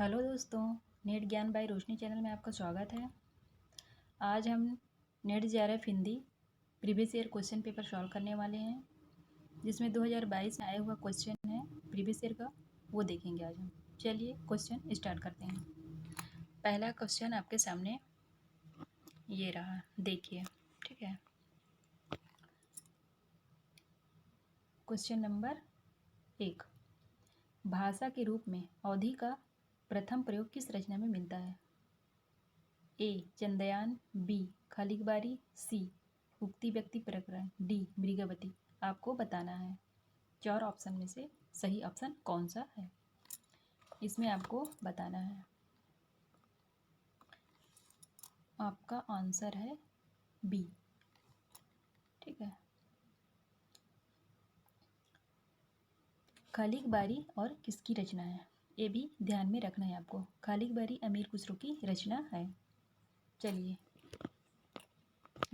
Hello दोस्तों, net ज्ञान bye रोशनी channel में आपका स्वागत है। आज हम net JRF Hindi previous year question paper solve करने वाले हैं, जिसमें 2022 में आया हुआ क्वेश्चन है प्रीवियस ईयर का, वो देखेंगे आज हम। चलिए क्वेश्चन स्टार्ट करते हैं। पहला क्वेश्चन आपके सामने ये रहा, देखिए। ठीक है, क्वेश्चन नंबर 1, भाषा के रूप में अवधि का प्रथम प्रयोग किस रचना में मिलता है? ए चंद्रयान, बी खालिकबारी, सी उक्ति व्यक्ति प्रकरण, डी मृगवती। आपको बताना है 4 ऑप्शन में से सही ऑप्शन कौन सा है, इसमें आपको बताना है। आपका आंसर है बी। ठीक है, खालिकबारी और किसकी रचना है, ये भी ध्यान में रखना है आपको। खालिकबारी अमीर खुसरो की रचना है। चलिए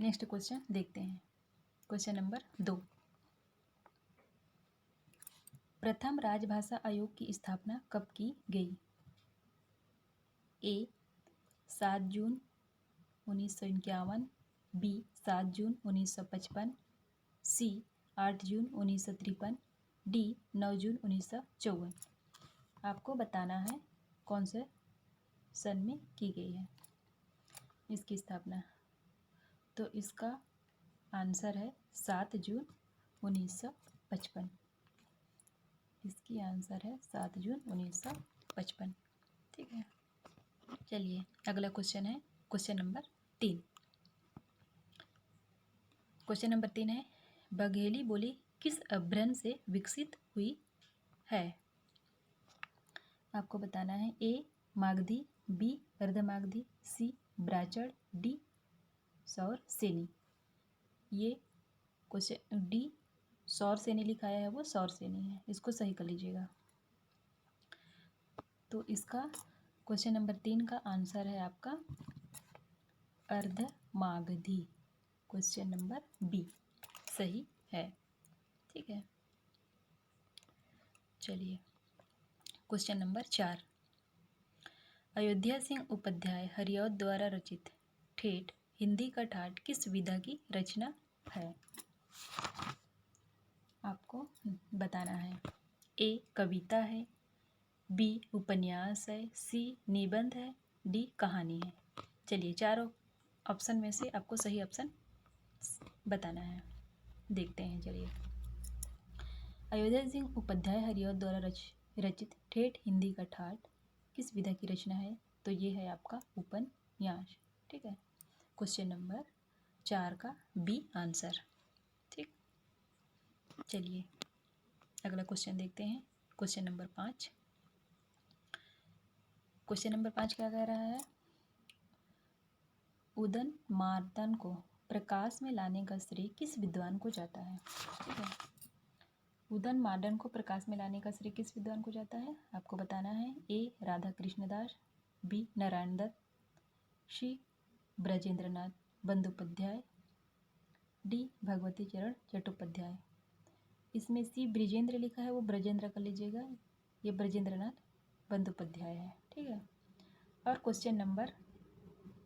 नेक्स्ट क्वेश्चन देखते हैं। क्वेश्चन नंबर 2, प्रथम राजभाषा आयोग की स्थापना कब की गई? ए 7 जून 1951, बी 7 जून 1955, सी 8 जून 1953, डी 9 जून 1954। आपको बताना है कौन से सन में की गई है इसकी स्थापना। तो इसका आंसर है 7 जून 1955। इसकी आंसर है 7 जून 1955। ठीक है, चलिए अगला क्वेश्चन है क्वेश्चन नंबर 3। क्वेश्चन नंबर 3 है, बघेली बोली किस अपभ्रंश से विकसित हुई है? आपको बताना है ए मागधी, बी अर्धमागधी, सी ब्राचड़, डी सौर सेनी। ये क्वेश्चन डी सौर सेनी लिखाया है, वो सौर सेनी है, इसको सही कर लीजिएगा। तो इसका क्वेश्चन नंबर 3 का आंसर है आपका अर्धमागधी। क्वेश्चन नंबर बी सही है। ठीक है, चलिए क्वेश्चन नंबर 4, अयोध्या सिंह उपाध्याय हरिऔध द्वारा रचित ठेठ हिंदी का ठाठ किस विधा की रचना है? आपको बताना है ए कविता है, बी उपन्यास है, सी निबंध है, डी कहानी है। चलिए चारों ऑप्शन में से आपको सही ऑप्शन बताना है, देखते हैं। चलिए, अयोध्या सिंह उपाध्याय हरिऔध द्वारा रचित ठेठ हिंदी का ठाठ किस विधा की रचना है? तो ये है आपका उपन्यास। ठीक है, क्वेश्चन नंबर 4 का बी आंसर। ठीक, चलिए अगला क्वेश्चन देखते हैं। Question number 5। क्वेश्चन नंबर 5 क्या कह रहा है, उदन मार्तन को प्रकाश में लाने का श्रेय किस विद्वान को जाता है? ठीक है, उदन मार्तन को प्रकाश में लाने का श्रेय किस विद्वान को जाता है? आपको बताना है ए राधा कृष्णदास, बी नारायण दत्त, सी ब्रजेंद्रनाथ बंदोपाध्याय, डी भगवती चरण चट्टोपाध्याय। इसमें सी ब्रिजेंद्र लिखा है, वो ब्रजेंद्र कर लीजिएगा, ये ब्रजेंद्रनाथ बंदोपाध्याय है। ठीक है, और क्वेश्चन नंबर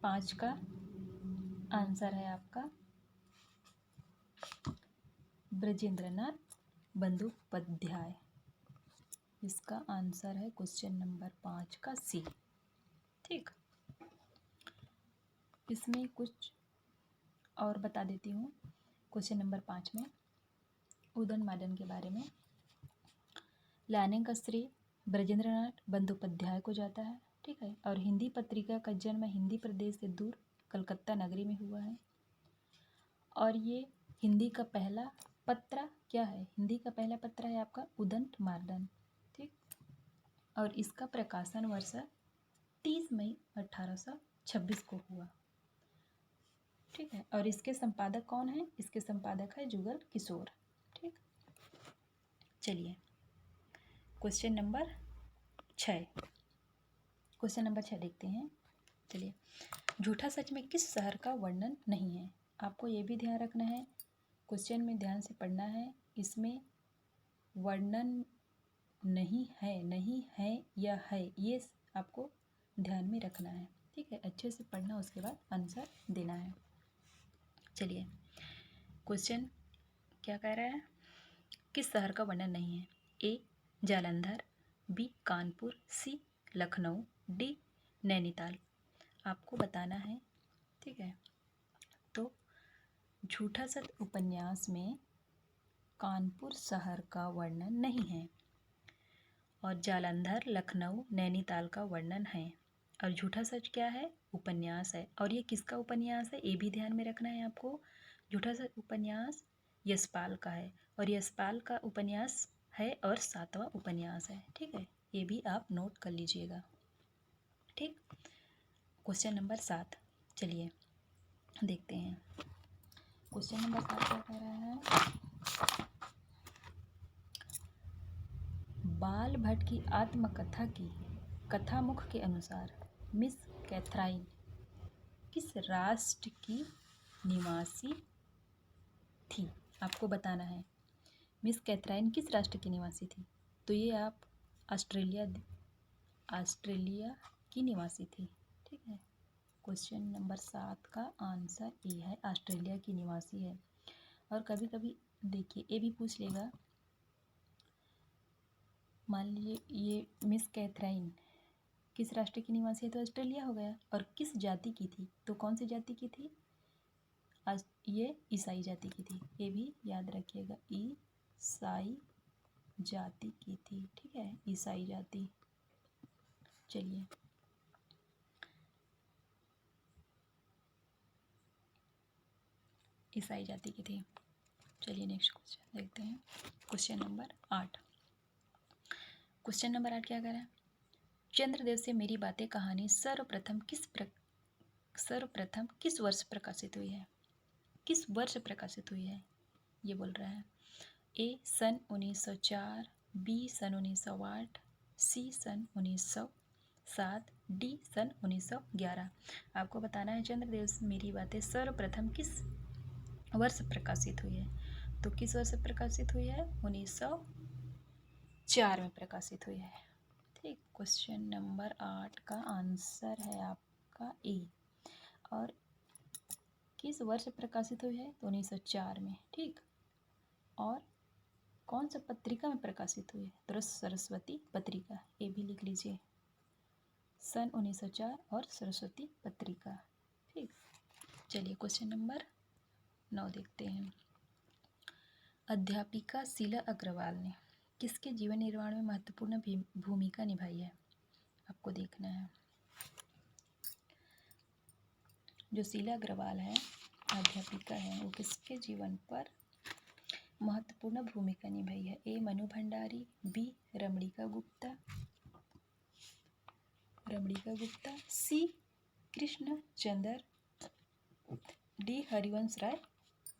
5 का आंसर है आपका ब्रजेंद्रनाथ बंदोपाध्याय। इसका आंसर है क्वेश्चन नंबर 5 का सी। ठीक, इसमें कुछ और बता देती हूँ। क्वेश्चन नंबर 5 में उदन मार्तन के बारे में, लाने का श्रेय ब्रजेंद्रनाथ बंदोपाध्याय को जाता है। ठीक है, और हिंदी पत्रिका का जन्म हिंदी प्रदेश से दूर कलकत्ता नगरी में हुआ है। और ये हिंदी का पहला पत्र क्या है? हिंदी का पहला पत्र है आपका उदंत मार्तन। ठीक, और इसका प्रकाशन वर्ष 30 मई 1826 को हुआ। ठीक है, और इसके संपादक कौन है? इसके संपादक है जुगल किशोर। ठीक, चलिए क्वेश्चन नंबर 6। क्वेश्चन नंबर 6 देखते हैं। चलिए, झूठा सच में किस शहर का वर्णन नहीं है? आपको ये भी ध्यान रखना है, क्वेश्चन में ध्यान से पढ़ना है। इसमें वर्णन नहीं है या है, ये आपको ध्यान में रखना है, ठीक है। अच्छे से पढ़ना, उसके बाद आंसर देना है। चलिए, क्वेश्चन क्या कह रहा है? किस शहर का वर्णन नहीं है? ए जालंधर, बी कानपुर, सी लखनऊ, डी नैनीताल। आपको बताना है, ठीक है। तो झूठा सत्य उपन्यास में कानपुर शहर का वर्णन नहीं है और जालंधर, लखनऊ, नैनीताल का वर्णन है। और झूठा सच क्या है? उपन्यास है। और ये किसका उपन्यास है, ये भी ध्यान में रखना है आपको। झूठा सच उपन्यास यशपाल का है और यशपाल का उपन्यास है और 7वां उपन्यास है, ठीक है। ये भी आप नोट कर लीजिएगा, ठीक। क्वेश्चन नंबर 7, चलिए देखते हैं। क्वेश्चन नंबर 7 क्या कह रहा है? बाल भट्ट की आत्मकथा की कथामुख के अनुसार मिस कैथराइन किस राष्ट्र की निवासी थी? आपको बताना है मिस कैथराइन किस राष्ट्र की निवासी थी। तो ये आप ऑस्ट्रेलिया की निवासी थी, ठीक है। क्वेश्चन नंबर 7 का आंसर ए है, ऑस्ट्रेलिया की निवासी है। और कभी कभी देखिए ये भी पूछ लेगा, मान लीजिए ये मिस कैथराइन किस राष्ट्र की निवासी है, तो ऑस्ट्रेलिया हो गया। और किस जाति की थी, तो कौन सी जाति की थी? ये ईसाई जाति की थी, ये भी याद रखिएगा, ईसाई जाति की थी, ठीक है, ईसाई जाति। चलिए, ईसाई जाति की थी। चलिए नेक्स्ट क्वेश्चन देखते हैं। Question number 8। क्वेश्चन नंबर 8 क्या कह रहा है? चंद्रदेव से मेरी बातें कहानी सर्वप्रथम किस वर्ष प्रकाशित हुई है? किस वर्ष प्रकाशित हुई है, ये बोल रहा है। ए सन 1904, बी सन 1908, सी सन 1907, डी सन 1911। आपको बताना है चंद्रदेव से मेरी बातें सर्वप्रथम किस वर्ष प्रकाशित हुई है। तो किस वर्ष प्रकाशित हुई है? 1904 में प्रकाशित हुई है, ठीक। क्वेश्चन नंबर 8 का आंसर है आपका ए। और किस वर्ष प्रकाशित हुई है? तो 1904 में, ठीक। और कौन सा पत्रिका में प्रकाशित हुई है? तो सरस्वती पत्रिका, ये भी लिख लीजिए, सन 1904 और सरस्वती पत्रिका, ठीक। चलिए क्वेश्चन नंबर 9 देखते हैं। अध्यापिका शीला अग्रवाल ने किसके जीवन निर्माण में महत्वपूर्ण भूमिका निभाई है? आपको देखना है। जो शीला अग्रवाल है, अध्यापिका है, वो किसके जीवन पर महत्वपूर्ण भूमिका निभाई है? ए मनु भंडारी, बी रमणिका गुप्ता, सी कृष्ण चंद्र, डी हरिवंश राय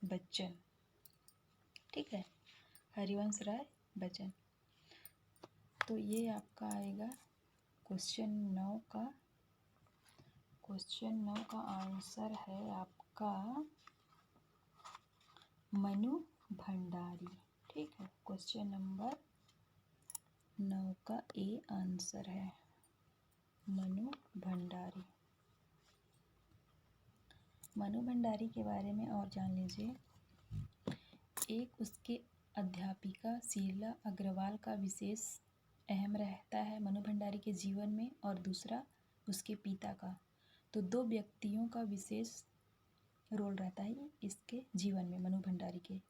बच्चन, ठीक है, हरिवंश राय बच्चन। तो ये आपका आएगा क्वेश्चन 9 का। क्वेश्चन 9 का आंसर है आपका मनु भंडारी, ठीक है। क्वेश्चन नंबर 9 का ए आंसर है मनु भंडारी। मनु भंडारी के बारे में और जान लीजिए। एक, उसके अध्यापिका शीला अग्रवाल का विशेष अहम रहता है मनु भंडारी के जीवन में, और दूसरा उसके पिता का। तो 2 व्यक्तियों का विशेष रोल रहता है इसके जीवन में, मनु भंडारी के,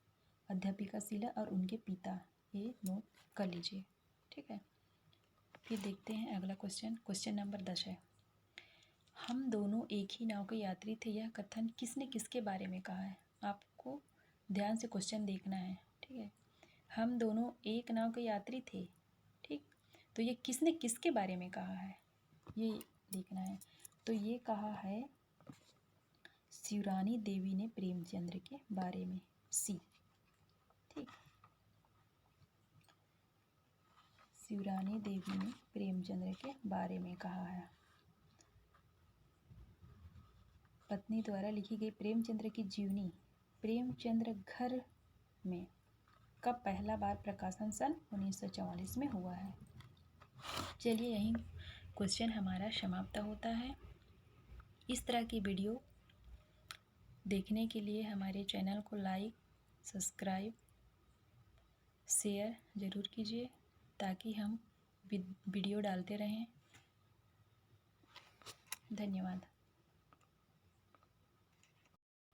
अध्यापिका शीला और उनके पिता। ये नोट कर लीजिए, ठीक है। फिर देखते हैं अगला क्वेश्चन। क्वेश्चन नंबर 10 है, हम दोनों एक ही नाव के यात्री थे, यह कथन किसने किसके बारे में कहा है? आपको ध्यान से क्वेश्चन देखना है, ठीक है। हम दोनों एक नाव के यात्री थे, ठीक। तो ये किसने किसके बारे में कहा है, ये देखना है। तो ये कहा है शिवरानी देवी ने प्रेमचंद्र के बारे में, सी, ठीक। शिवरानी देवी ने प्रेमचंद्र के बारे में कहा है। पत्नी द्वारा लिखी गई प्रेमचंद्र की जीवनी प्रेमचंद्र घर में का पहला बार प्रकाशन सन 1944 में हुआ है। चलिए यहीं क्वेश्चन हमारा समाप्त होता है। इस तरह की वीडियो देखने के लिए हमारे चैनल को लाइक, सब्सक्राइब, शेयर ज़रूर कीजिए ताकि हम वीडियो डालते रहें। धन्यवाद।